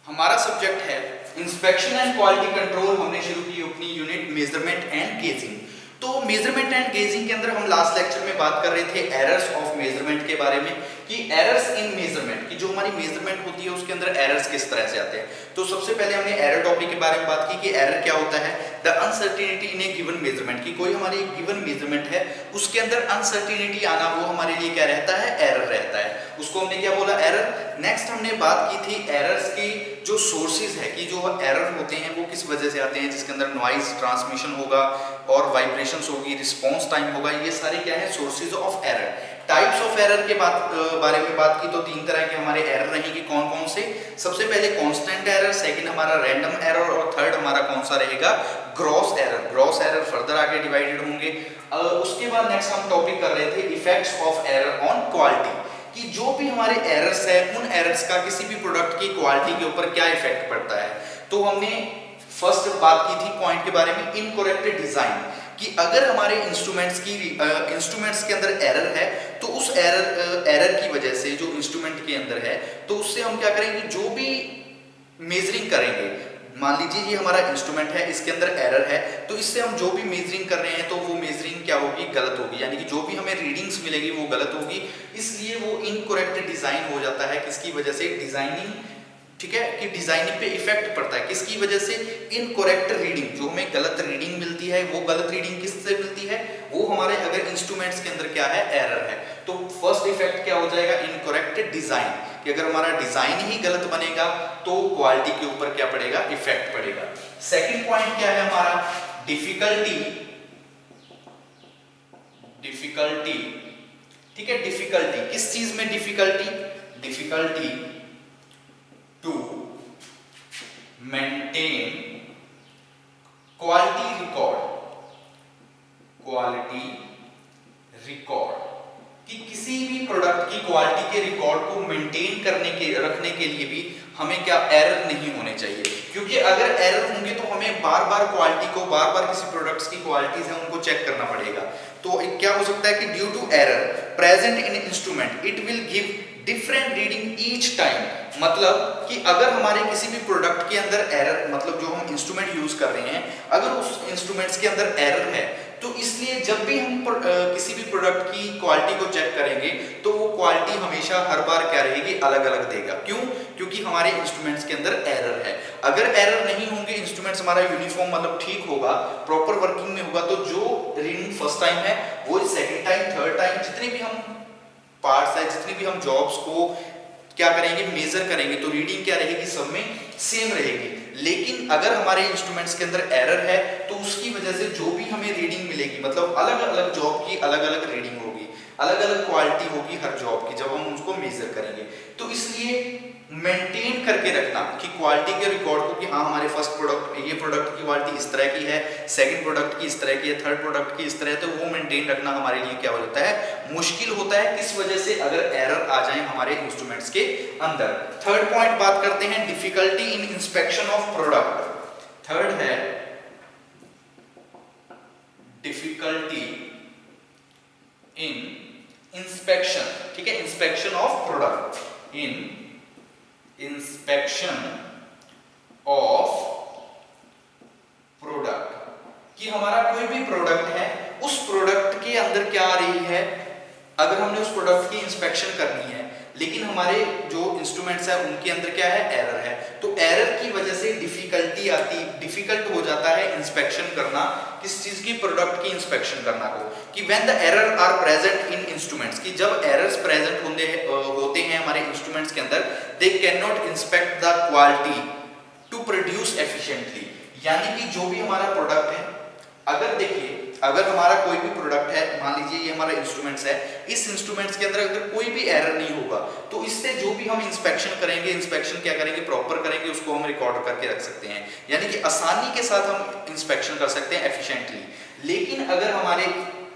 हमारा सब्जेक्ट है inspection and quality control. हमने शुरू की अपनी यूनिट मेजरमेंट एंड गेजिंग। तो मेजरमेंट एंड गेजिंग के अंदर हम लास्ट लेक्चर में बात कर रहे थे एरर्स ऑफ मेजरमेंट के बारे में, कि एरर्स इन मेजरमेंट की जो हमारी मेजरमेंट होती है उसके अंदर एरर्स किस तरह से आते हैं। तो सबसे पहले हमने एरर टॉपिक के बारे में बात की कि एरर क्या होता है, the uncertainty in A given measurement, की कोई हमारी गिवन मेजरमेंट है उसके अंदर अनसर्टेनिटी आना, वो हमारे लिए क्या रहता है, एरर रहता है। उसको हमने क्या बोला, एरर। नेक्स्ट हमने बात की थी एरर्स की जो सोर्सेज है, कि जो एरर होते हैं वो किस वजह से आते हैं, जिसके अंदर नॉइज ट्रांसमिशन होगा और वाइब्रेशंस होगी, रिस्पांस टाइम होगा, ये सारे क्या है, sources of error. Types of error के बारे में बात की तो तीन तरह के हमारे एरर रहेंगे। कौन कौन से? सबसे पहले कांस्टेंट एरर, सेकंड हमारा रैंडम एरर और थर्ड हमारा कौन सा रहेगा, gross error. Gross error further आगे डिवाइडेड होंगे। उसके बाद नेक्स्ट हम टॉपिक कर रहे थे effects of error on quality, कि जो भी हमारे एरर्स है उन एरर्स का किसी भी प्रोडक्ट की क्वालिटी के ऊपर क्या इफेक्ट पड़ता है। तो हमने फर्स्ट बात की थी पॉइंट के बारे में, इनकरेक्ट डिजाइन, कि अगर हमारे इंस्ट्रूमेंट्स के अंदर एरर है तो उस एरर की वजह से जो इंस्ट्रूमेंट के अंदर है तो उससे हम क्या करेंगे, जो भी मेजरिंग करेंगे, मान लीजिए ये हमारा इंस्ट्रूमेंट है, इसके अंदर एरर है, तो इससे हम जो भी मेजरिंग कर रहे हैं तो वो मेजरिंग क्या होगी, गलत होगी, यानी कि जो भी हमें रीडिंग्स मिलेगी वो गलत होगी। इसलिए वो इनकरेक्ट डिजाइन हो जाता है। किसकी वजह से? डिजाइनिंग, ठीक है, कि डिजाइनिंग पे इफेक्ट पड़ता है। किसकी वजह से? इनकरेक्ट रीडिंग, जो हमें गलत रीडिंग मिलती है, वो गलत रीडिंग किससे मिलती है, वो हमारे अगर इंस्ट्रूमेंट्स के अंदर क्या है, एरर है। तो फर्स्ट इफेक्ट क्या हो जाएगा, इनकरेक्ट डिजाइन, कि अगर हमारा डिजाइन ही गलत बनेगा तो क्वालिटी के ऊपर क्या पड़ेगा, इफेक्ट पड़ेगा। सेकंड पॉइंट क्या है हमारा, डिफिकल्टी। डिफिकल्टी, ठीक है, डिफिकल्टी किस चीज में, difficulty, difficulty to maintain quality record, quality record, कि किसी भी प्रोडक्ट की क्वालिटी के रिकॉर्ड को मेंटेन रखने के लिए भी हमें क्या, एरर नहीं होने चाहिए। क्योंकि अगर एरर होंगे तो हमें बार बार क्वालिटी को, बार बार किसी प्रोडक्ट्स की क्वालिटीज है उनको चेक करना पड़ेगा। तो क्या हो सकता है कि due to error present in instrument it will give different reading each time, मतलब कि अगर हमारे किसी भी प्रोडक्ट के अंदर एरर, मतलब जो हम इंस्ट्रूमेंट यूज कर रहे हैं, अगर उस इंस्ट्रूमेंट्स के अंदर एरर है तो इसलिए जब भी हम किसी भी प्रोडक्ट की क्वालिटी को चेक करेंगे तो वो क्वालिटी हमेशा हर बार क्या रहेगी, अलग अलग देगा। क्यों? क्योंकि हमारे इंस्ट्रूमेंट्स के अंदर एरर है। अगर एरर नहीं होंगे, इंस्ट्रूमेंट्स हमारा यूनिफॉर्म मतलब ठीक होगा, प्रॉपर वर्किंग में होगा, तो जो रीडिंग फर्स्ट टाइम है वो सेकंड टाइम, थर्ड टाइम, जितने भी हम पार्ट्स है, जितनी भी हम जॉब्स को क्या करेंगे, मेजर करेंगे, तो रीडिंग क्या रहेगी, सब में सेम रहेगी। लेकिन अगर हमारे इंस्ट्रूमेंट्स के अंदर एरर है तो उसकी वजह से जो भी हमें रीडिंग मिलेगी, मतलब अलग अलग जॉब की अलग अलग रीडिंग होगी, अलग अलग क्वालिटी होगी हर जॉब की, जब हम उसको मेजर करेंगे। तो इसलिए मेंटेन करके रखना कि क्वालिटी के रिकॉर्ड को, कि हाँ हमारे फर्स्ट प्रोडक्ट, ये प्रोडक्ट की क्वालिटी इस तरह की है, सेकंड प्रोडक्ट की इस तरह की है, थर्ड प्रोडक्ट की इस तरह है, तो वो मेंटेन रखना हमारे लिए क्या हो जाता है, मुश्किल होता है। किस वजह से? अगर एरर आ जाए हमारे इंस्ट्रूमेंट्स के अंदर। थर्ड पॉइंट बात करते हैं, difficulty in inspection of product. Third है डिफिकल्टी इन इंस्पेक्शन, ठीक है, inspection of product, in inspection of product, कि हमारा कोई भी प्रोडक्ट है, उस प्रोडक्ट के अंदर क्या आ रही है, अगर हमने उस प्रोडक्ट की इंस्पेक्शन करनी है लेकिन हमारे जो इंस्ट्रूमेंट्स है उनके अंदर क्या है, एरर है, तो एरर की वजह से डिफिकल्टी आती, डिफिकल्ट हो जाता है इंस्पेक्शन करना, किस चीज की, प्रोडक्ट की इंस्पेक्शन करना को, कि when the error are present in instruments, कि जब एरर्स प्रेजेंट होते हैं हमारे इंस्ट्रूमेंट्स के अंदर, they can not inspect the quality to produce efficiently, यानी कि जो भी हमारा प्रोडक्ट है, अगर देखिए, अगर हमारा कोई भी प्रोडक्ट है, मान लीजिए ये हमारा इंस्ट्रूमेंट्स है, इस इंस्ट्रूमेंट्स के अंदर अगर कोई भी एरर नहीं होगा तो इससे जो भी हम इंस्पेक्शन करेंगे, इंस्पेक्शन क्या करेंगे, प्रॉपर करेंगे, उसको हम रिकॉर्ड करके रख सकते हैं, यानी कि आसानी के साथ हम इंस्पेक्शन कर सकते हैं एफिशिएंटली। लेकिन अगर हमारे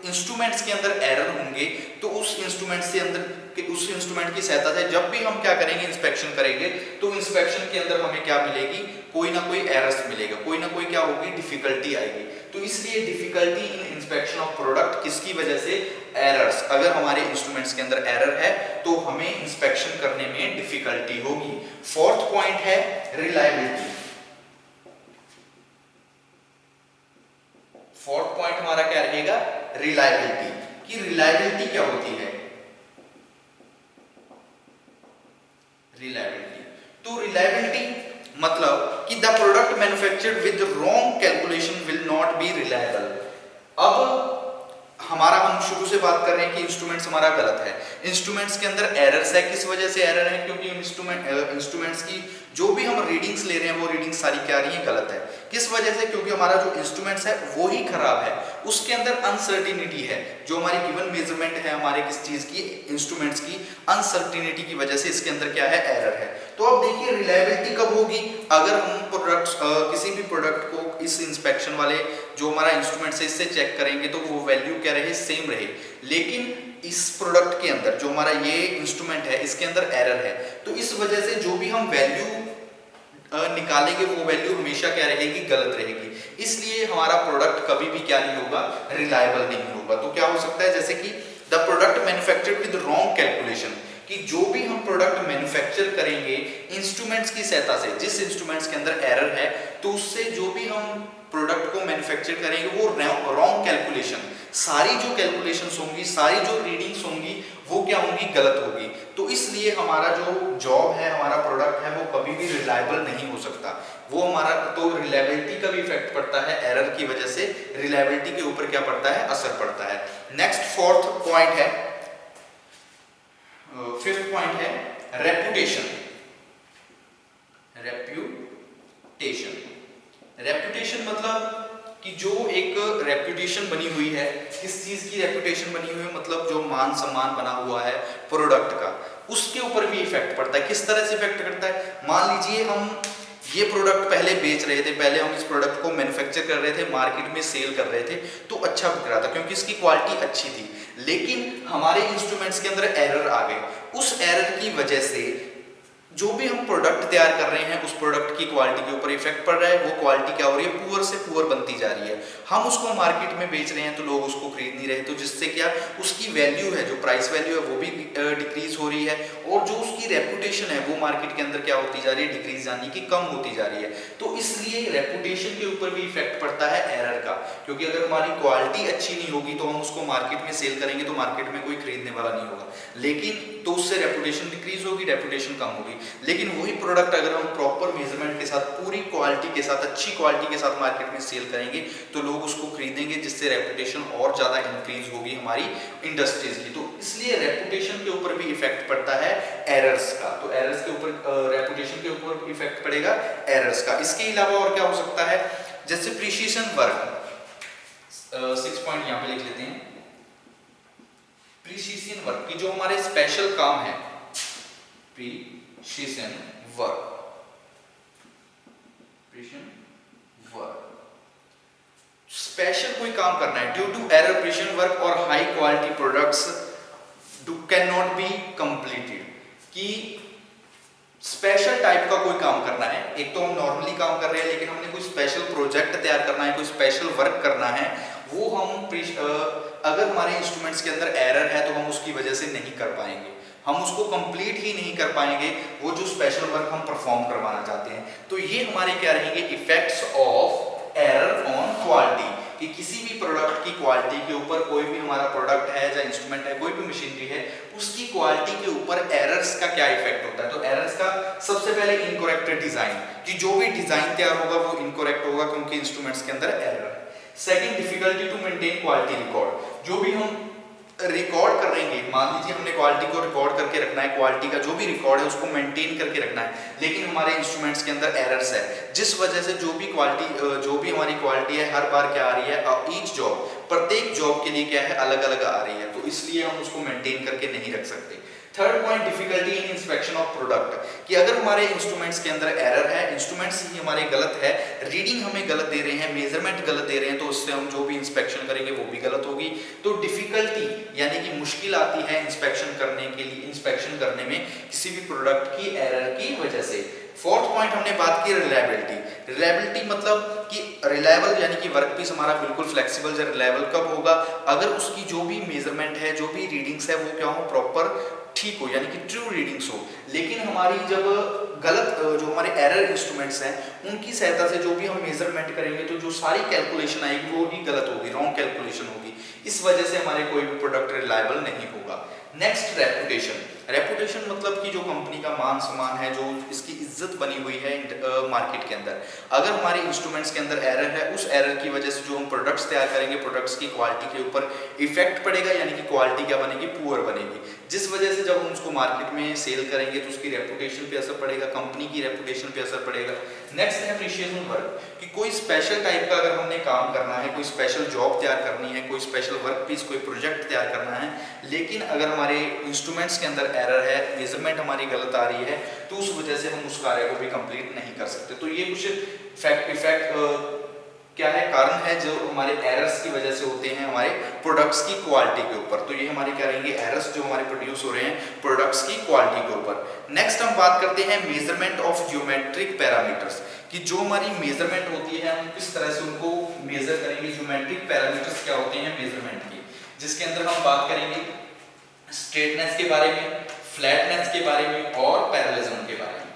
इंस्ट्रूमेंट्स के अंदर एरर होंगे तो उस इंस्ट्रूमेंट्स के अंदर कि उस इंस्ट्रूमेंट की सहायता से जब भी हम क्या करेंगे, इंस्पेक्शन करेंगे, तो इंस्पेक्शन के अंदर हमें क्या मिलेगी, कोई ना कोई एरर्स मिलेगा, कोई ना कोई क्या होगी, डिफिकल्टी आएगी। तो इसलिए difficulty in inspection of product किसकी वजह से, एरर्स। अगर हमारे इंस्ट्रूमेंट्स के अंदर एरर है तो हमें इंस्पेक्शन करने में डिफिकल्टी होगी। फोर्थ पॉइंट है रिलायबिलिटी। फोर्थ पॉइंट हमारा क्या रहेगा, रिलायबिलिटी। कि रिलायबिलिटी क्या होती है, रिलायबिलिटी। तो रिलायबिलिटी मतलब कि the product manufactured with wrong calculation will not be reliable. अब हमारा, हम शुरू से बात कर रहे हैं कि इंस्ट्रूमेंट्स हमारा गलत है, इंस्ट्रूमेंट्स के अंदर एरर्स है। किस वजह से एरर है, क्योंकि इंस्ट्रूमेंट्स की जो भी हम रीडिंग्स ले रहे हैं वो रीडिंग्स सारी क्या आ रही है, गलत है। किस वजह से, क्योंकि हमारा जो इंस्ट्रूमेंट्स है वो ही खराब है, उसके अंदर अनसर्टिनिटी है। जो हमारी गिवन मेजरमेंट है हमारे किस चीज की, इंस्ट्रूमेंट्स की, अनसर्टिनिटी की वजह से इसके अंदर क्या है, एरर है। तो अब देखिए रिलायबिलिटी कब होगी, अगर हम प्रोडक्ट्स किसी भी प्रोडक्ट को इस इंस्पेक्शन वाले जो हमारा इंस्ट्रूमेंट है इससे चेक करेंगे तो वो वैल्यू क्या रहे, सेम रहे। लेकिन इस प्रोडक्ट के अंदर जो हमारा ये इंस्ट्रूमेंट है इसके अंदर एरर है, तो इस वजह से जो भी हम वैल्यू निकालेंगे वो वैल्यू हमेशा क्या रहेगी, गलत रहेगी। इसलिए हमारा प्रोडक्ट कभी भी क्या नहीं होगा, रिलायबल नहीं होगा। तो क्या हो सकता है, जैसे कि the product manufactured with wrong calculation, कि जो भी हम प्रोडक्ट मैन्युफैक्चर करेंगे इंस्ट्रूमेंट्स की सहायता से, जिस इंस्ट्रूमेंट्स के अंदर एरर है तो उससे जो भी हम प्रोडक्ट को मैन्युफैक्चर करेंगे वो रॉन्ग कैलकुलेशन, सारी जो कैलकुलेशंस होंगी, सारी जो रीडिंग्स होंगी वो क्या होंगी, गलत होगी। तो इसलिए हमारा जो जॉब है, हमारा प्रोडक्ट है वो कभी भी रिलायबल नहीं हो सकता। वो हमारा, तो रिलायबिलिटी का भी इफेक्ट पड़ता है, एरर की वजह से रिलायबिलिटी के ऊपर क्या पड़ता है, असर पड़ता है। नेक्स्ट फोर्थ पॉइंट है, फिफ्थ पॉइंट है रेपुटेशन। रेप्यूटेशन, रेपुटेशन मतलब कि जो एक रेपुटेशन बनी हुई है, किस चीज की रेपुटेशन बनी हुई है, मतलब जो मान सम्मान बना हुआ है प्रोडक्ट का, उसके ऊपर भी इफेक्ट पड़ता है। किस तरह से इफेक्ट करता है, मान लीजिए हम ये प्रोडक्ट पहले बेच रहे थे, पहले हम इस प्रोडक्ट को मैन्युफैक्चर कर रहे थे, मार्केट में सेल कर रहे थे, तो अच्छा बिक रहा था क्योंकि इसकी क्वालिटी अच्छी थी। लेकिन हमारे इंस्ट्रूमेंट्स के अंदर एरर आ गए, उस एरर की वजह से जो भी हम प्रोडक्ट तैयार कर रहे हैं उस प्रोडक्ट की क्वालिटी के ऊपर इफेक्ट पड़ रहा है। वो क्वालिटी क्या हो रही है, पुअर से पुअर बनती जा रही है। हम उसको मार्केट में बेच रहे हैं तो लोग उसको खरीद नहीं रहे, तो जिससे क्या उसकी वैल्यू है, जो प्राइस वैल्यू है वो भी डिक्रीज हो रही है, और जो उसकी रेपुटेशन है वो मार्केट के अंदर क्या होती जा रही है, डिक्रीज, यानी कि कम होती जा रही है। तो इसलिए रेपुटेशन के ऊपर भी इफेक्ट पड़ता है एरर का, क्योंकि अगर हमारी क्वालिटी अच्छी नहीं होगी तो हम उसको मार्केट में सेल करेंगे तो मार्केट में कोई खरीदने वाला नहीं होगा, लेकिन तो उससे रेपुटेशन डिक्रीज होगी, रेपुटेशन कम होगी। लेकिन वही प्रोडक्ट अगर हम प्रॉपर मेजरमेंट के साथ, पूरी क्वालिटी के साथ, अच्छी क्वालिटी के साथ मार्केट में सेल करेंगे तो लोग उसको खरीदेंगे, जिससे रेपुटेशन और ज्यादा इंक्रीज होगी हमारी इंडस्ट्रीज की। तो इसलिए रेपुटेशन के ऊपर भी इफेक्ट पड़ता है एरर्स का। तो एरर्स के ऊपर, रेपुटेशन के ऊपर इफेक्ट पड़ेगा एरर्स का। इसके अलावा और क्या हो सकता है, जैसे प्रिसीजन वर्क, 6 पॉइंट यहाँ पे लिख लेते हैं। प्रिसीजन वर्क की जो हमारे स्पेशल काम है, प्रिसीजन वर्क, स्पेशल कोई काम करना है, due to error precision work और high quality products can not be completed. कि स्पेशल टाइप का कोई काम करना है, एक तो हम नॉर्मली काम कर रहे हैं लेकिन हमने कोई स्पेशल प्रोजेक्ट तैयार करना है, कोई स्पेशल वर्क करना है, वो हम अगर हमारे इंस्ट्रूमेंट्स के अंदर एरर है तो हम उसकी वजह से नहीं कर पाएंगे, हम उसको कंप्लीट ही नहीं कर पाएंगे, वो जो स्पेशल वर्क हम परफॉर्म करवाना चाहते हैं। तो ये हमारे क्या रहेंगे, effects of error on quality, कि किसी भी प्रोडक्ट की क्वालिटी के ऊपर, कोई भी हमारा प्रोडक्ट है या इंस्ट्रूमेंट है, कोई भी मशीनरी है, उसकी क्वालिटी के ऊपर एरर्स का क्या इफेक्ट होता है। तो एरर्स का सबसे पहले इनकरेक्ट डिजाइन, कि जो भी डिजाइन तैयार होगा वो इनकरेक्ट होगा क्योंकि इंस्ट्रूमेंट्स के अंदर एरर है। Second, difficulty to maintain quality record, जो भी हम रिकॉर्ड करेंगे, मान लीजिए हमने क्वालिटी को रिकॉर्ड करके रखना है, क्वालिटी का जो भी रिकॉर्ड है उसको मेंटेन करके रखना है, लेकिन हमारे इंस्ट्रूमेंट्स के अंदर एरर्स है, जिस वजह से जो भी क्वालिटी, जो भी हमारी क्वालिटी है हर बार क्या आ रही है, ईच जॉब, प्रत्येक जॉब के लिए क्या है, अलग अलग आ रही है, तो इसलिए हम उसको मेंटेन करके नहीं रख सकते। Third point, difficulty in inspection of product, कि अगर हमारे इंस्ट्रूमेंट्स के अंदर एरर है, इंस्ट्रूमेंट्स ही हमारे गलत है, रीडिंग हमें गलत दे रहे हैं, मेजरमेंट गलत दे रहे हैं, तो उससे हम जो भी इंस्पेक्शन करेंगे वो भी गलत होगी। तो डिफिकल्टी यानी कि मुश्किल आती है इंस्पेक्शन करने के लिए, इंस्पेक्शन करने में किसी भी प्रोडक्ट की एरर की वजह से। फोर्थ पॉइंट हमने बात की रिलायबिलिटी। रिलायबिलिटी मतलब कि रिलायबल यानी कि वर्क पीस हमारा बिल्कुल फ्लेक्सिबल या रिलायबल कब होगा, अगर उसकी जो भी मेजरमेंट है, जो भी रीडिंग्स है वो क्या हो, प्रॉपर ठीक हो, यानी कि ट्रू रीडिंग्स हो। लेकिन हमारी जब गलत जो हमारे एरर इंस्ट्रूमेंट्स हैं उनकी सहायता से जो भी हम मेजरमेंट करेंगे तो जो सारी कैलकुलेशन आएगी वो ही गलत होगी, रॉन्ग कैलकुलेशन होगी। इस वजह से हमारे कोई भी प्रोडक्ट रिलायबल नहीं होगा। Next, reputation. रेपुटेशन मतलब कि जो कंपनी का मान सम्मान है, जो इसकी इज्जत बनी हुई है मार्केट के अंदर, अगर हमारे इंस्ट्रूमेंट्स के अंदर एरर है, उस एरर की वजह से जो हम प्रोडक्ट्स तैयार करेंगे, प्रोडक्ट्स की क्वालिटी के ऊपर इफेक्ट पड़ेगा, यानी कि क्वालिटी क्या बनेगी, पुअर बनेगी, जिस वजह से जब हम उसको मार्केट में सेल करेंगे तो उसकी रेपुटेशन पे असर पड़ेगा, कंपनी की रेपुटेशन पे असर पड़ेगा। नेक्स्ट है एप्रिशिएशन वर्क, कि कोई स्पेशल टाइप का अगर हमने काम करना है, कोई स्पेशल जॉब तैयार करनी है, कोई स्पेशल वर्क पीस, कोई प्रोजेक्ट तैयार करना है, लेकिन अगर हमारे इंस्ट्रूमेंट्स के अंदर एरर है, मेजरमेंट हमारी गलत आ रही है, तो उस वजह से हम उस कार्य को भी कंप्लीट नहीं कर सकते। तो ये कुछ इफेक्ट क्या है, कारण है जो हमारे एरर्स की वजह से होते हैं हमारे प्रोडक्ट्स की क्वालिटी के ऊपर। तो ये हमारे क्या रहेंगे, एरर्स जो हमारे प्रोड्यूस हो रहे हैं प्रोडक्ट्स की क्वालिटी के ऊपर। नेक्स्ट हम बात करते हैं मेजरमेंट ऑफ ज्योमेट्रिक पैरामीटर्स, कि जो हमारी मेजरमेंट होती है हम किस तरह से उनको मेजर करेंगे। ज्योमेट्रिक पैरामीटर्स क्या होते हैं मेजरमेंट के, जिसके अंदर हम बात करेंगे स्ट्रेटनेस के बारे में, फ्लैटनेस के बारे में और पैरेललिज्म के बारे में।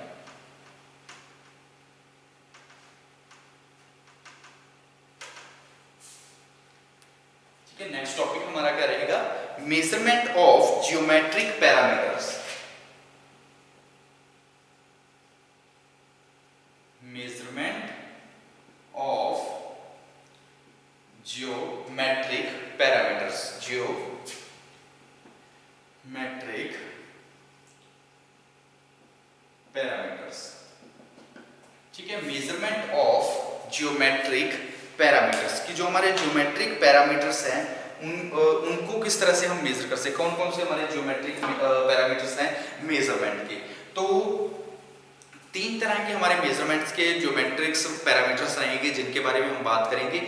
नेक्स्ट टॉपिक हमारा क्या रहेगा, measurement of geometric parameters. Measurement of geometric parameters, geometric parameters, ठीक है। मेजरमेंट ऑफ ज्योमेट्रिक पैरामीटर्स, कि जो हमारे ज्योमेट्रिक पैरामीटर्स हैं उनको किस तरह से हम मेजर कर सकते हैं, कौन कौन से हमारे ज्योमेट्रिक पैरामीटर्स हैं मेजरमेंट के। तो तीन तरह के हमारे मेजरमेंट्स के ज्योमेट्रिक्स पैरामीटर्स रहेंगे जिनके बारे में हम बात करेंगे।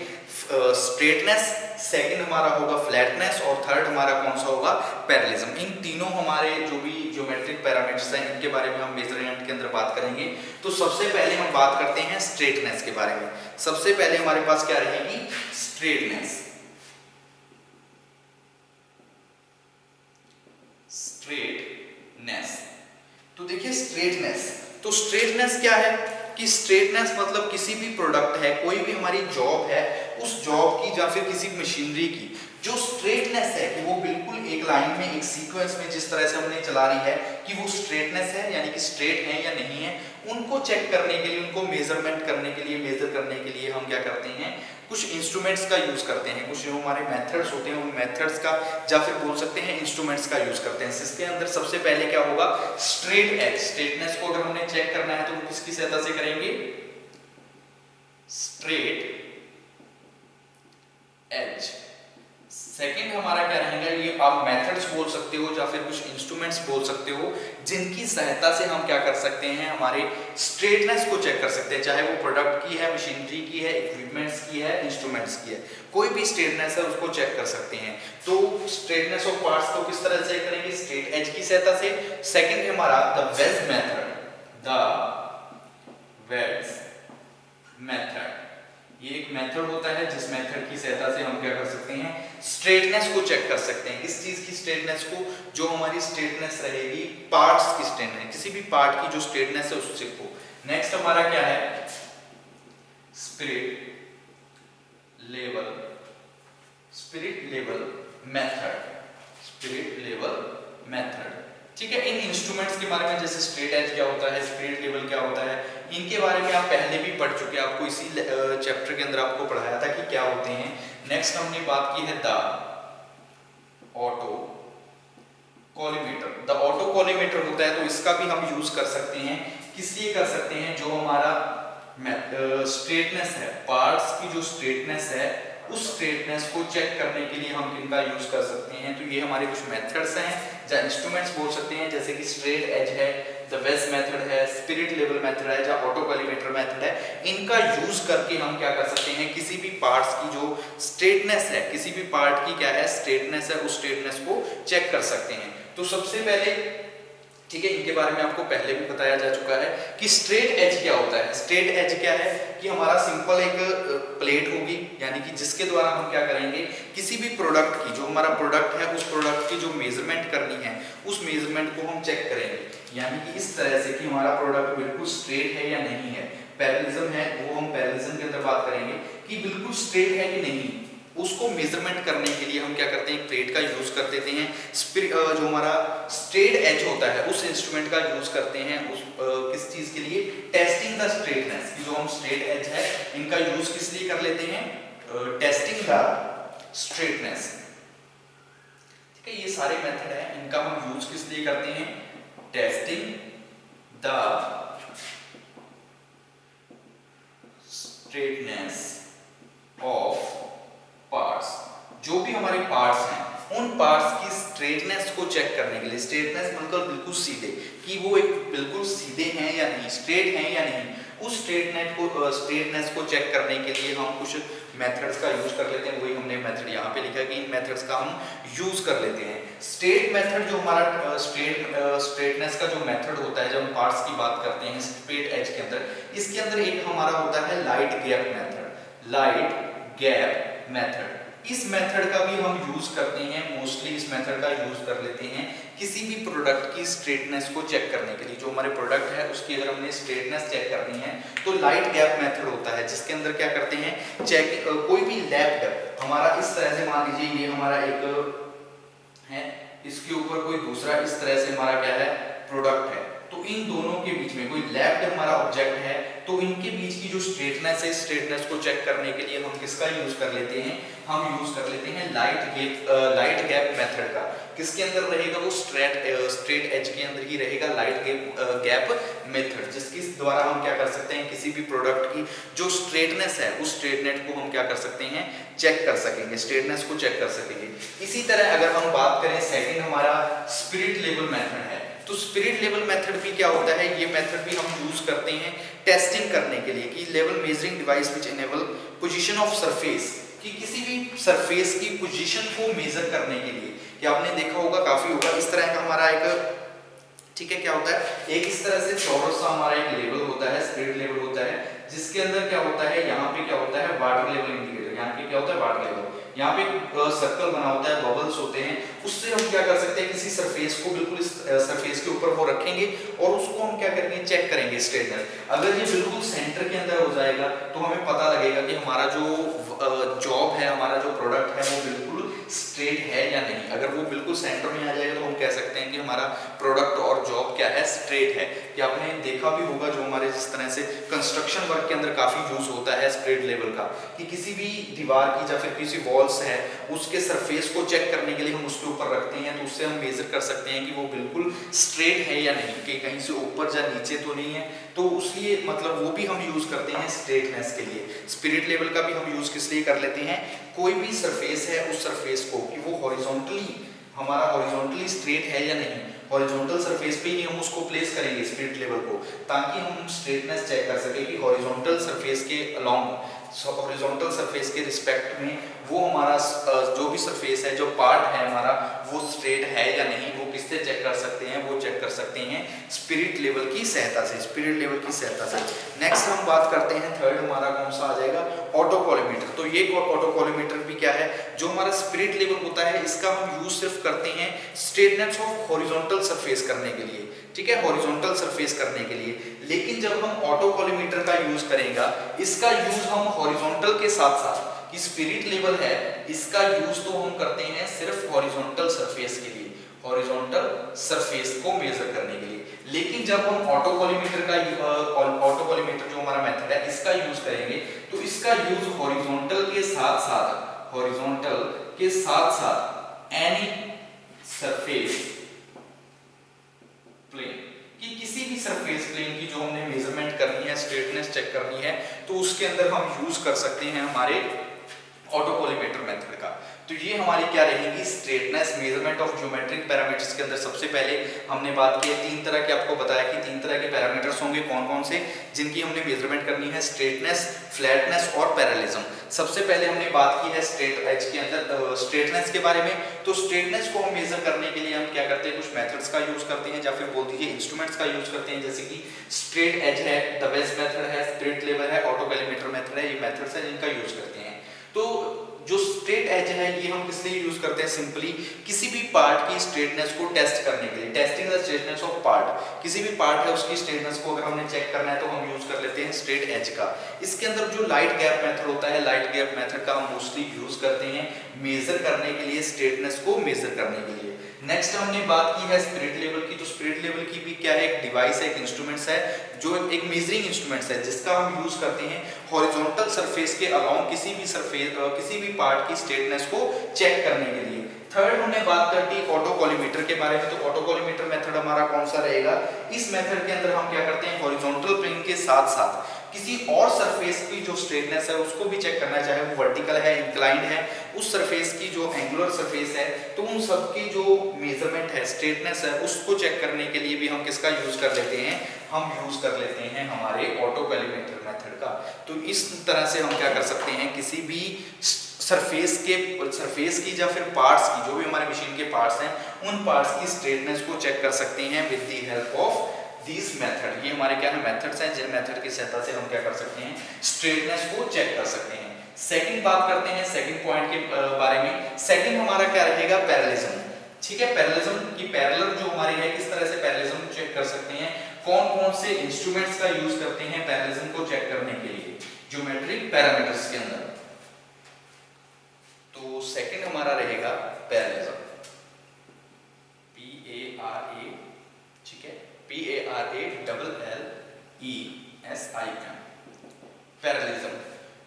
स्ट्रेटनेस, सेकंड हमारा होगा फ्लैटनेस और थर्ड हमारा कौन सा होगा, पैरेललिज्म। इन तीनों हमारे जो भी ज्योमेट्रिक पैरामीटर्स हैं इनके बारे में हम मेजरमेंट के अंदर बात करेंगे। तो सबसे पहले हम बात करते हैं स्ट्रेटनेस के बारे में। सबसे पहले हमारे पास क्या रहेगी, स्ट्रेटनेस। स्ट्रेटनेस, तो देखिए स्ट्रेटनेस, तो स्ट्रेटनेस क्या है कि स्ट्रेटनेस मतलब किसी भी प्रोडक्ट है, कोई भी हमारी जॉब है, उस जॉब की या फिर किसी मशीनरी की जो स्ट्रेटनेस है कि वो बिल्कुल एक लाइन में, एक सीक्वेंस में जिस तरह से हमने चला रही है कि वो स्ट्रेटनेस है यानी कि स्ट्रेट है या नहीं है, उनको चेक करने के लिए, उनको मेजरमेंट करने के लिए, मेजर करने के लिए हम क्या करते हैं, कुछ इंस्ट्रूमेंट्स का यूज करते हैं। कुछ जो हमारे मेथड्स होते हैं उन मेथड्स का या फिर बोल सकते हैं इंस्ट्रूमेंट्स का यूज करते हैं। इसके अंदर सबसे पहले क्या होगा, स्ट्रेट एज। स्ट्रेटनेस को अगर हमने चेक करना है तो वो किसकी सहायता से करेंगे, स्ट्रेट एज। सेकंड हमारा क्या रहेगा, ये आप मेथड्स बोल सकते हो या फिर कुछ इंस्ट्रूमेंट्स बोल सकते हो जिनकी सहायता से हम क्या कर सकते हैं, हमारे स्ट्रेटनेस को चेक कर सकते हैं, चाहे वो प्रोडक्ट की है, मशीनरी की है, इक्विपमेंट्स की है, इंस्ट्रूमेंट्स की है, कोई भी स्ट्रेटनेस है उसको चेक कर सकते हैं। तो स्ट्रेटनेस ऑफ पार्ट्स को किस तरह से चेक करेंगे, स्ट्रेट एज की सहायता से। सेकंड है हमारा the ways method, the ways method, ये एक मेथड होता है जिस मेथड की सहायता से हम क्या कर सकते हैं, स्ट्रेटनेस को चेक कर सकते हैं। किस चीज की स्ट्रेटनेस को, जो हमारी स्ट्रेटनेस रहेगी पार्ट्स की स्ट्रेटनेस, किसी भी पार्ट की जो स्ट्रेटनेस है उससे को। नेक्स्ट हमारा क्या है, spirit level, spirit level method, spirit level method, ठीक है। इन इंस्ट्रूमेंट्स के बारे में, जैसे स्ट्रेट एज क्या होता है, स्पिरिट लेवल क्या होता है, इनके बारे में आप पहले भी पढ़ चुके हैं, आपको इसी चैप्टर के अंदर आपको पढ़ाया था कि क्या होते हैं। नेक्स्ट हमने बात की है the auto collimator. The auto collimator होता है तो इसका भी हम यूज कर सकते हैं, किस लिए कर सकते हैं, जो हमारा स्ट्रेटनेस है, पार्ट्स की जो स्ट्रेटनेस है उस स्ट्रेटनेस को चेक करने के लिए हम इनका यूज कर सकते हैं। तो ये हमारे कुछ मेथड्स हैं या इंस्ट्रूमेंट्स बोल सकते हैं, जैसे कि स्ट्रेट एज है, द वेज मेथड है, स्पिरिट लेवल मेथड है, या ऑटोकॉलिमेटर मेथड है। इनका यूज करके हम क्या कर सकते हैं, किसी भी पार्ट्स की जो स्ट्रेटनेस है, किसी भी पार्ट की क्या है स्ट्रेटनेस है, उस स्ट्रेटनेस को चेक कर सकते हैं। तो सबसे पहले ठीक है, इनके बारे में आपको पहले भी बताया जा चुका है कि स्ट्रेट एज क्या होता है। स्ट्रेट एज क्या है कि हमारा सिंपल एक प्लेट होगी, यानी कि जिसके द्वारा हम क्या करेंगे, किसी भी प्रोडक्ट की, जो हमारा प्रोडक्ट है उस प्रोडक्ट की जो मेजरमेंट करनी है, उस मेजरमेंट को हम चेक करेंगे, यानी कि इस तरह से कि हमारा प्रोडक्ट बिल्कुल स्ट्रेट है या नहीं है। पैरेललिज्म है वो हम पैरेललिज्म के अंदर बात करेंगे कि बिल्कुल स्ट्रेट है कि नहीं, उसको मेजरमेंट करने के लिए हम क्या करते हैं, प्लेट का यूज कर देते हैं। जो हमारा स्ट्रेट एज होता है उस इंस्ट्रूमेंट का यूज करते हैं उस किस चीज के लिए, टेस्टिंग द स्ट्रेटनेस। जो हम स्ट्रेट एज है इनका यूज किस लिए कर लेते हैं, टेस्टिंग द स्ट्रेटनेस। ठीक है, ये सारे मेथड है, इनका हम यूज किस लिए करते हैं, testing the straightness of parts. जो भी हमारे पार्ट्स हैं उन पार्ट्स की स्ट्रेटनेस को चेक करने के लिए, स्ट्रेटनेस मतलब बिल्कुल सीधे, कि वो एक बिल्कुल सीधे हैं या नहीं, स्ट्रेट हैं या नहीं, उस स्ट्रेटनेस को चेक करने के लिए हम कुछ मेथड्स का यूज कर लेते हैं। वही हमने मेथड यहाँ पे लिखा है कि इन मेथड्स का हम यूज कर लेते हैं। स्ट्रेट मेथड जो हमारा स्ट्रेटनेस का जो मेथड होता है, जब हम पार्ट्स की बात करते हैं स्ट्रेट एज के अंदर, इसके अंदर एक हमारा होता है light gap method. Light gap method, इस मेथड का भी हम यूज करते हैं, मोस्टली इस मेथड का यूज कर लेते हैं किसी भी प्रोडक्ट की स्ट्रेटनेस को चेक करने के लिए। जो हमारे प्रोडक्ट है उसकी अगर हमने स्ट्रेटनेस चेक करनी है तो लाइट गैप मेथड होता है, जिसके अंदर क्या करते हैं, चेक कोई भी लैप्ड हमारा इस तरह से, मान लीजिए ये हमारा एक है, इसके ऊपर कोई दूसरा इस तरह से हमारा क्या है प्रोडक्ट है, तो इन दोनों के बीच में कोई लैप्ड हमारा ऑब्जेक्ट है, तो इनके बीच की जो स्ट्रेटनेस है, स्ट्रेटनेस को चेक करने के लिए हम किसका यूज कर लेते हैं, हम यूज कर लेते हैं लाइट गैप मेथड का। किसके अंदर रहेगा वो, स्ट्रेट एज के अंदर ही रहेगा लाइट गैप मेथड, जिसके द्वारा हम क्या कर सकते हैं, किसी भी प्रोडक्ट की जो स्ट्रेटनेस है उस स्ट्रेटनेस को हम क्या कर सकते हैं, चेक कर सकेंगे, स्ट्रेटनेस को चेक कर सकेंगे। इसी तरह अगर हम बात करें सेकंड हमारा स्पिरिट लेवल मेथड है, तो स्पिरिट लेवल मेथड भी क्या होता है, ये मेथड भी हम यूज करते हैं टेस्टिंग करने के लिए, कि level measuring device which enable position of surface, कि किसी भी सरफेस की पोजीशन को मेजर करने के लिए। कि आपने देखा होगा, काफी होगा, इस तरह का हमारा एक, ठीक है, क्या होता है, एक इस तरह से चौरस सा हमारा एक लेवल होता है, स्पिरिट लेवल होता है, जिसके अंदर क्या होता है, यहाँ पे क्या होता है वाटर लेवल इंडिकेटर, यहाँ पे क्या होता है वाटर लेवल, यहाँ पे सर्कल बना होता है, बबल्स होते हैं, उससे हम क्या कर सकते हैं, किसी सरफेस को बिल्कुल इस सरफेस के ऊपर वो रखेंगे और उसको हम क्या करेंगे, चेक करेंगे स्ट्रेटनेस। अगर ये बिल्कुल सेंटर के अंदर हो जाएगा तो हमें पता लगेगा कि हमारा जो जॉब है, हमारा जो प्रोडक्ट है वो बिल्कुल स्ट्रेट है या नहीं। अगर वो बिल्कुल सेंटर में आ जाएगा तो हम कह सकते हैं कि हमारा प्रोडक्ट और जॉब क्या है, स्ट्रेट है। कि आपने देखा भी होगा, जो हमारे जिस तरह से कंस्ट्रक्शन वर्क के अंदर काफी यूज होता है स्ट्रेट लेवल का, कि किसी भी दीवार की या फिर किसी वॉल्स है उसके सरफेस को चेक करने के लिए हम उसके ऊपर रखते हैं, तो उससे हम मेजर कर सकते हैं कि वो बिल्कुल स्ट्रेट है या नहीं, कि कहीं से ऊपर या नीचे तो नहीं है। तो उसलिए मतलब वो भी हम यूज करते हैं स्ट्रेटनेस के लिए। स्पिरिट लेवल का भी हम यूज किस लिए कर लेते हैं, कोई भी सरफेस है उस सरफेस को कि वो हॉरिजॉन्टली, हमारा हॉरिजॉन्टली स्ट्रेट है या नहीं, हॉरिजॉन्टल सरफेस पे ही हम उसको प्लेस करेंगे स्पिरिट लेवल को, ताकि हम स्ट्रेटनेस चेक कर सके कि हॉरिजॉन्टल सरफेस के अलोंग, हॉरिजॉन्टल सरफेस के रिस्पेक्ट में वो हमारा जो भी सरफेस है, जो पार्ट है हमारा, वो स्ट्रेट है या नहीं, वो किससे चेक कर सकते हैं, वो चेक कर सकते हैं स्पिरिट लेवल की सहायता से, स्पिरिट लेवल की सहायता से। नेक्स्ट हम बात करते हैं, थर्ड हमारा कौन सा आ जाएगा, ऑटोकॉलिमेटर। तो ये ऑटोकॉलिमेटर भी क्या है, जो हमारा स्पिरिट लेवल होता है इसका हम यूज सिर्फ करते हैं स्ट्रेटनेस ऑफ हॉरिजॉन्टल सरफेस करने के लिए, ठीक है, हॉरिजॉन्टल सरफेस करने के लिए। लेकिन जब हम ऑटोकॉलिमेटर का यूज करेंगे, इसका यूज हम हॉरिजॉन्टल के साथ साथ, कि स्पिरिट लेवल है इसका यूज तो हम करते हैं सिर्फ हॉरिजॉन्टल सरफेस के लिए, हॉरिजॉन्टल सरफेस को मेजर करने के लिए। लेकिन जब हम ऑटोकॉलिमेटर जो हमारा मेथड है इसका यूज करेंगे, तो इसका यूज हॉरिजॉन्टल के साथ साथ, हॉरिजॉन्टल के साथ साथ एनी सरफेस प्लेन, कि किसी भी सरफेस प्लेन की जो हमने मेजरमेंट करनी है, स्ट्रेटनेस चेक करनी है, तो उसके अंदर हम यूज कर सकते हैं हमारे ऑटोकॉलिमेटर मेथड का। तो ये हमारी क्या रहेगी, straightness, measurement of geometric parameters के अंदर सबसे पहले हमने बात की है तीन तरह के, आपको बताया कि तीन तरह के पैरामीटर्स होंगे कौन कौन से, जिनकी हमने मेजरमेंट करनी है, स्ट्रेटनेस, फ्लैटनेस और पैरेललिज्म। सबसे पहले हमने बात की है स्ट्रेट एज के अंदर स्ट्रेटनेस के बारे में। तो स्ट्रेटनेस को हम मेजर करने के लिए हम क्या करते हैं, कुछ मेथड्स का यूज करते हैं, या फिर बोल दीजिए इंस्ट्रूमेंट्स का यूज करते हैं, जैसे कि स्ट्रेट एज है, द बेस्ट मेथड है, स्पिरिट लेवल है, ऑटो कैलीमीटर मेथड है, ये मेथड्स हैं जिनका यूज करते हैं। तो जो स्ट्रेट एज है ये हम किस लिए यूज करते हैं, सिंपली किसी भी पार्ट की स्ट्रेटनेस को टेस्ट करने के लिए, testing the straightness of part. किसी भी पार्ट है उसकी स्ट्रेटनेस को अगर हमने चेक करना है तो हम यूज कर लेते हैं स्ट्रेट एज का। इसके अंदर जो लाइट गैप मेथड होता है, लाइट गैप मेथड का हम मोस्टली यूज करते हैं मेजर करने के लिए, स्ट्रेटनेस को मेजर करने के लिए। नेक्स्ट हमने बात की है स्पिरिट लेवल की। तो स्पिरिट लेवल की भी क्या है, एक डिवाइस है, एक इंस्ट्रूमेंट्स है, जो एक मेजरिंग इंस्ट्रूमेंट्स है जिसका हम यूज करते हैं हॉरिजॉन्टल सरफेस के अलोंग किसी भी सरफेस किसी भी पार्ट की स्ट्रेटनेस को चेक करने के लिए। थर्ड हमने बात कर दी ऑटो कॉलीमीटर के बारे में। तो ऑटो कॉलीमीटर मेथड हमारा कौन सा रहेगा, इस मेथड के अंदर हम क्या करते हैं, हॉरिजॉन्टल प्लेन के साथ साथ किसी और सरफेस की जो स्ट्रेटनेस है उसको भी चेक करना है, चाहे वो वर्टिकल है, इंक्लाइंड है, उस सरफेस की जो एंगुलर सरफेस है, तो उन सब की जो मेजरमेंट है, स्ट्रेटनेस है, उसको चेक करने के लिए भी हम किसका यूज कर लेते हैं, हम यूज कर लेते हैं हमारे ऑटो कैलीमीटर मेथड का। तो इस तरह से हम क्या कर सकते हैं, किसी भी सरफेस की या फिर पार्ट्स की, जो भी हमारे मशीन के पार्ट्स हैं, उन पार्ट्स की स्ट्रेटनेस को चेक कर सकते हैं with the help of this method. ये हमारे क्या है, मेथड्स हैं, जिन मेथड की सहायता से हम क्या कर सकते हैं, स्ट्रेटनेस को चेक कर सकते हैं। सेकंड बात करते हैं सेकंड पॉइंट के बारे में। सेकंड हमारा क्या रहेगा, पैरेललिज्म। ठीक है, पैरेललिज्म की पैरेलल जो हमारी है, किस तरह से पैरेललिज्म चेक कर सकते हैं, कौन कौन से इंस्ट्रूमेंट्स का यूज करते हैं पैरेललिज्म को चेक करने के लिए ज्योमेट्रिक पैरामीटर्स के अंदर। तो सेकंड हमारा रहेगा पैरेललिज्म, PARA, ठीक है, PARALLESIM, पैरेललिज्म।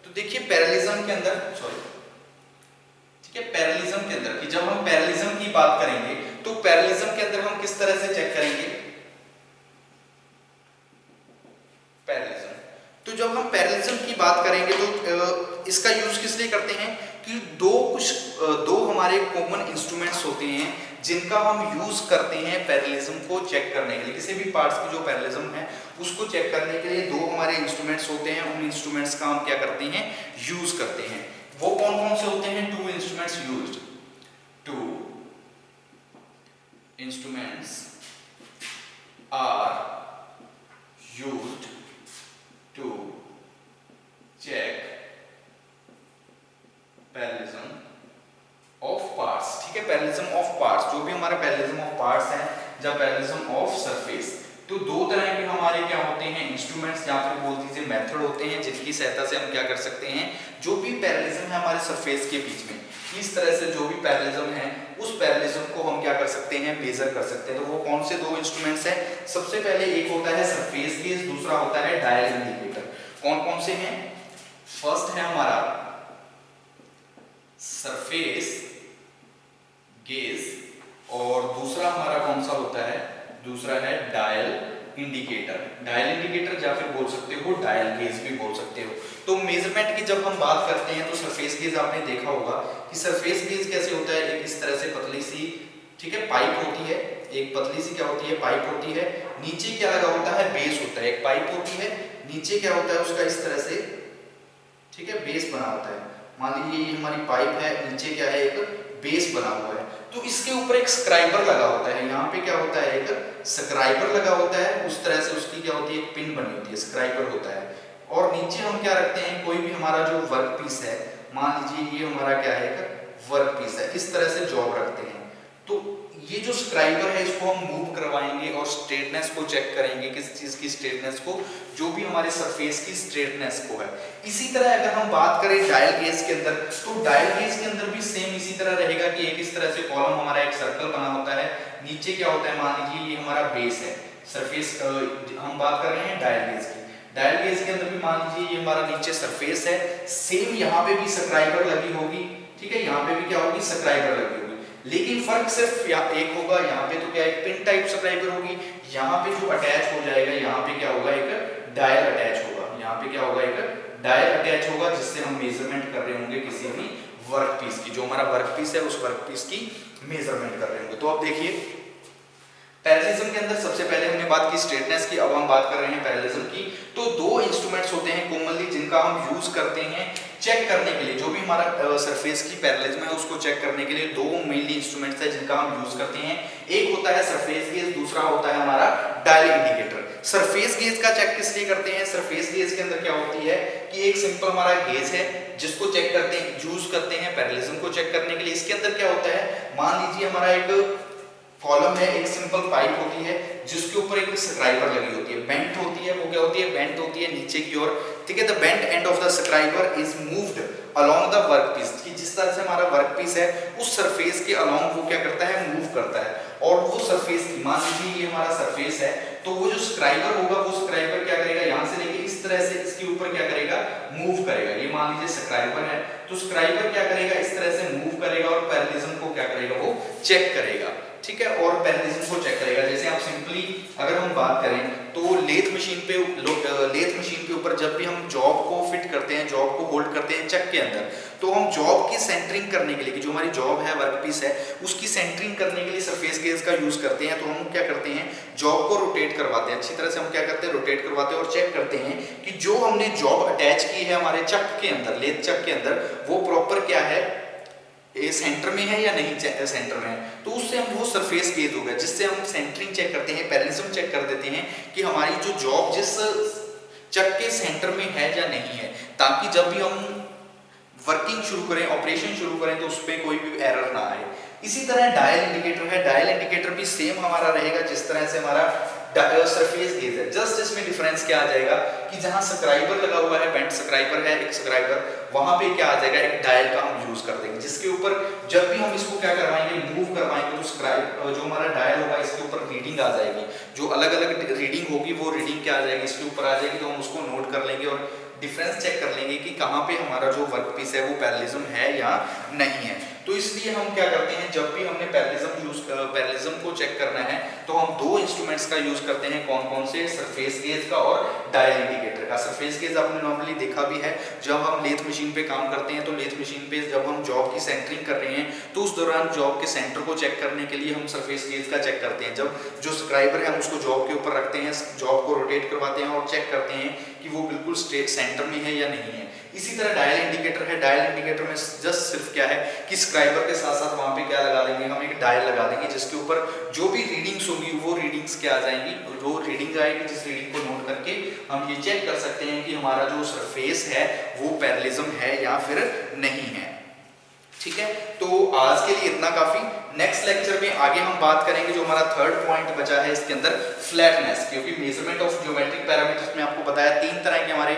तो देखिए पैरेललिज्म के अंदर, सॉरी, ठीक है, पैरेललिज्म के अंदर कि जब हम पैरेललिज्म की बात करेंगे तो पैरेललिज्म के अंदर हम किस तरह से चेक करेंगे पैरेललिज्म। तो जब हम पैरेललिज्म की बात करेंगे तो इसका यूज किस लिए करते हैं कि दो हमारे कॉमन इंस्ट्रूमेंट्स होते हैं जिनका हम यूज करते हैं पैरेललिज्म को चेक करने के लिए। किसी भी पार्ट्स की जो पैरेललिज्म है उसको चेक करने के लिए दो हमारे इंस्ट्रूमेंट्स होते हैं, उन इंस्ट्रूमेंट्स का हम क्या करते हैं, यूज करते हैं। वो कौन कौन से होते हैं, two instruments used, two instruments are used to check parallelism of parts. ठीक है, पैरेललिज्म ऑफ पार्ट्स, जो भी हमारा पैरेललिज्म ऑफ पार्ट्स है या पैरेललिज्म ऑफ सरफेस, तो दो तरह के हमारे क्या होते हैं, इंस्ट्रूमेंट्स या फिर बोल दीजिए मेथड होते हैं, जिनकी सहायता से हम क्या कर सकते हैं, जो भी पैरेललिज्म है हमारे सरफेस के बीच में, इस तरह से जो भी पैरेललिज्म है उस पैरेललिज्म को हम क्या कर सकते हैं, मेजर कर सकते हैं। तो वो कौन से दो इंस्ट्रूमेंट्स हैं, सबसे पहले एक होता है सरफेस गेज, दूसरा होता है डायल इंडिकेटर। कौन कौन से हैं, फर्स्ट है हमारा सरफेस गेज और दूसरा हमारा कौन सा होता है, दूसरा है डायल इंडिकेटर। डायल इंडिकेटर या फिर बोल सकते हो डायल गेज भी बोल सकते हो। तो मेजरमेंट की जब हम बात करते हैं तो सरफेस गेज आपने देखा होगा कि सरफेस गेज कैसे होता है, एक इस तरह से पतली सी, ठीक है, पाइप होती है, एक पतली सी क्या होती है, पाइप होती है, नीचे क्या लगा होता है, बेस होता है, एक पाइप होती है, नीचे क्या होता है उसका इस तरह से, ठीक है, बेस बना होता है। मान लीजिए ये हमारी पाइप है, नीचे क्या है, एक बेस बना हुआ है, तो इसके ऊपर एक स्क्राइबर लगा होता है, यहाँ पे क्या होता है, एक स्क्राइबर लगा होता है, उस तरह से उसकी क्या होती है, एक पिन बनी होती है, स्क्राइबर होता है। और नीचे हम क्या रखते हैं, कोई भी हमारा जो वर्क पीस है, मान लीजिए ये हमारा क्या है, एक वर्क पीस है, इस तरह से जॉब रखते हैं। तो ये जो स्क्राइबर है इसको हम मूव करवाएंगे और स्ट्रेटनेस को चेक करेंगे, किस चीज की स्ट्रेटनेस को, जो भी हमारे सरफेस की स्ट्रेटनेस को है। इसी तरह अगर हम बात करें डायल गेज के अंदर, तो डायल गेज के अंदर भी सेम इसी तरह रहेगा कि एक इस तरह से कॉलम हमारा एक सर्कल बना होता है, नीचे क्या होता है, मान लीजिए ये हमारा बेस है, सरफेस हम बात कर रहे हैं डायल गेज की। डायल गेज के अंदर भी मान लीजिए ये हमारा नीचे सरफेस है, सेम यहाँ पे भी स्क्राइबर लगी होगी, ठीक है, यहाँ पे भी क्या होगी, स्क्राइबर लगी होगी, लेकिन फर्क सिर्फ एक होगा, यहाँ पे तो क्या एक पिन टाइप स्क्राइबर होगी, यहाँ पे जो अटैच हो जाएगा, यहाँ पे क्या होगा, एक डायल अटैच होगा, यहाँ पे क्या होगा, एक डायल अटैच होगा, जिससे हम मेजरमेंट कर रहे होंगे किसी भी वर्क पीस की, जो हमारा वर्क पीस है उस वर्क पीस की मेजरमेंट कर रहे होंगे। तो अब देखिए पैरेललिज्म के अंदर सबसे पहले हमने बात की स्ट्रेटनेस की, अब हम बात कर रहे हैं पैरेललिज्म की। तो दो इंस्ट्रूमेंट्स होते हैं कॉमनली जिनका हम यूज करते हैं चेक करने के लिए, जो भी हमारा सरफेस की पैरेललिज्म है उसको चेक करने के लिए दो मेनली इंस्ट्रूमेंट्स है जिनका हम यूज करते हैं। एक होता है सरफेस गेज, दूसरा होता है हमारा डायल इंडिकेटर। सरफेस गेज का चेक किस लिए करते हैं? सरफेस गेज के अंदर क्या होती है कि एक सिंपल हमारा गेज है जिसको चेक करते हैं, यूज करते हैं पैरेललिज्म को चेक करने के लिए। इसके अंदर क्या होता है, मान लीजिए हमारा एक कॉलम है, एक सिंपल पाइप होती है जिसके ऊपर एक स्क्राइबर लगी होती है, बेंट होती है, वो क्या होती है, बेंट होती है नीचे की ओर, ठीक है। The bent end of the scriber is moved along the work piece, कि जिस तरह से हमारा वर्क पीस है उस सरफेस के अलोंग वो क्या करता है, मूव करता है। और वो सरफेस की, मान लीजिए ये हमारा सरफेस है, तो वो जो स्क्राइबर होगा वो स्क्राइबर क्या करेगा, यहाँ से लेके इस तरह से इसके ऊपर क्या करेगा, मूव करेगा। ये मान लीजिए स्क्राइबर है, तो स्क्राइबर क्या करेगा, इस तरह से मूव करेगा और पैरेललिज्म को क्या करेगा, वो चेक करेगा, ठीक है। और पैरेललिज्म को चेक करेगा। जैसे आप सिंपली अगर हम बात करें तो लेथ मशीन पे ऊपर जब भी हम जॉब को फिट करते हैं, जॉब को होल्ड करते हैं चक के अंदर, तो हम जॉब की सेंटरिंग करने के लिए, कि जो हमारी जॉब है, वर्क पीस है, उसकी सेंटरिंग करने के लिए सरफेस गेज का यूज करते हैं। तो हम क्या करते हैं, जॉब को रोटेट करवाते हैं, अच्छी तरह से हम क्या करते हैं, रोटेट करवाते हैं और चेक करते हैं कि जो हमने जॉब अटैच की है हमारे चक के अंदर, लेथ चक के अंदर, वो प्रॉपर क्या है, ये सेंटर में है या नहीं सेंटर में है। तो उससे हम वो सरफेस गेज होगा जिससे हम सेंटरिंग चेक करते हैं, पैरेललिज्म चेक कर देते हैं कि हमारी जो जॉब जिस चक के सेंटर में है या नहीं है, ताकि जब भी हम वर्किंग शुरू करें, ऑपरेशन शुरू करें, तो उसमें कोई भी एरर ना आए। इसी तरह डायल इंडिकेटर है, डायल इंडिकेटर भी सेम हमारा रहेगा जिस तरह से हमारा सरफेस गेज है। जस्ट इसमें डिफरेंस क्या आ जाएगा कि जहां स्क्राइबर लगा हुआ है, बेंट स्क्राइबर है एक स्क्राइबर, वहां पे क्या आ जाएगा, एक डायल का हम यूज कर देंगे जिसके ऊपर जब भी हम इसको क्या करवाएंगे, मूव करवाएंगे, तो जो हमारा डायल होगा इसके ऊपर रीडिंग आ जाएगी, जो अलग अलग रीडिंग होगी वो रीडिंग क्या आ जाएगी, इसके ऊपर आ जाएगी। तो हम उसको नोट कर लेंगे और डिफरेंस चेक कर लेंगे कि कहाँ पे हमारा जो वर्क पीस है वो पैरेललिज्म है या नहीं है। तो इसलिए हम क्या करते हैं, जब भी हमने पैरेललिज्म को चेक करना है तो हम दो इंस्ट्रूमेंट्स का यूज करते हैं। कौन कौन से? सरफेस गेज का और डायल इंडिकेटर का। सरफेस गेज आपने नॉर्मली देखा भी है, जब हम लेथ मशीन पे काम करते हैं तो लेथ मशीन पे जब हम जॉब की सेंटरिंग कर रहे हैं तो उस दौरान जॉब के सेंटर को चेक करने के लिए हम सरफेस गेज का चेक करते हैं। जब जो स्क्राइबर है हम उसको जॉब के ऊपर रखते हैं, जॉब को रोटेट करवाते हैं और चेक करते हैं कि वो बिल्कुल स्ट्रेट सेंटर में है या नहीं है। इसी तरह डायल इंडिकेटर है, डायल इंडिकेटर में जस्ट सिर्फ क्या है कि स्क्राइबर के साथ साथ वहां पे क्या लगा देंगे, हम एक डायल लगा देंगे जिसके ऊपर जो भी रीडिंग्स होंगी वो रीडिंग्स क्या आ जाएंगी, जो रीडिंग आएगी जिस रीडिंग को नोट करके हम ये चेक कर सकते हैं कि हमारा जो सरफेस है वो पैरेललिज्म है या फिर नहीं है, ठीक है। तो आज के लिए इतना काफी। नेक्स्ट लेक्चर में आगे हम बात करेंगे, जो हमारा थर्ड पॉइंट बचा है इसके अंदर, फ्लैटनेस, क्योंकि मेजरमेंट ऑफ ज्योमेट्रिक पैरामीटर्स में आपको बताया 3 तरह के हमारे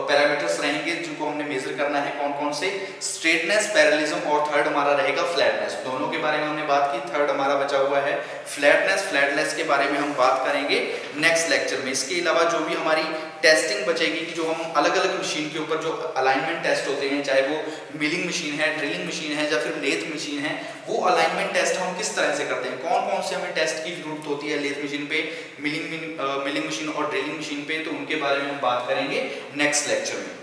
पैरामीटर्स रहेंगे जिनको हमने मेजर करना है। कौन कौन से? स्ट्रेटनेस, पैरेललिज्म और थर्ड हमारा रहेगा फ्लैटनेस। दोनों के बारे में हमने बात की, थर्ड हमारा बचा हुआ है फ्लैटनेस। फ्लैटनेस के बारे में हम बात करेंगे नेक्स्ट लेक्चर में। इसके अलावा जो भी हमारी टेस्टिंग बचेगी कि जो हम अलग अलग मशीन के ऊपर जो अलाइनमेंट टेस्ट होते हैं, चाहे वो मिलिंग मशीन है, ड्रिलिंग मशीन है या फिर लेथ मशीन है, वो अलाइनमेंट टेस्ट हम किस तरह से करते हैं, कौन कौन से हमें टेस्ट की जरूरत होती है लेथ मशीन पे, मिलिंग मशीन और ड्रिलिंग मशीन पे, तो उनके बारे में हम बात करेंगे नेक्स्ट लेक्चर में।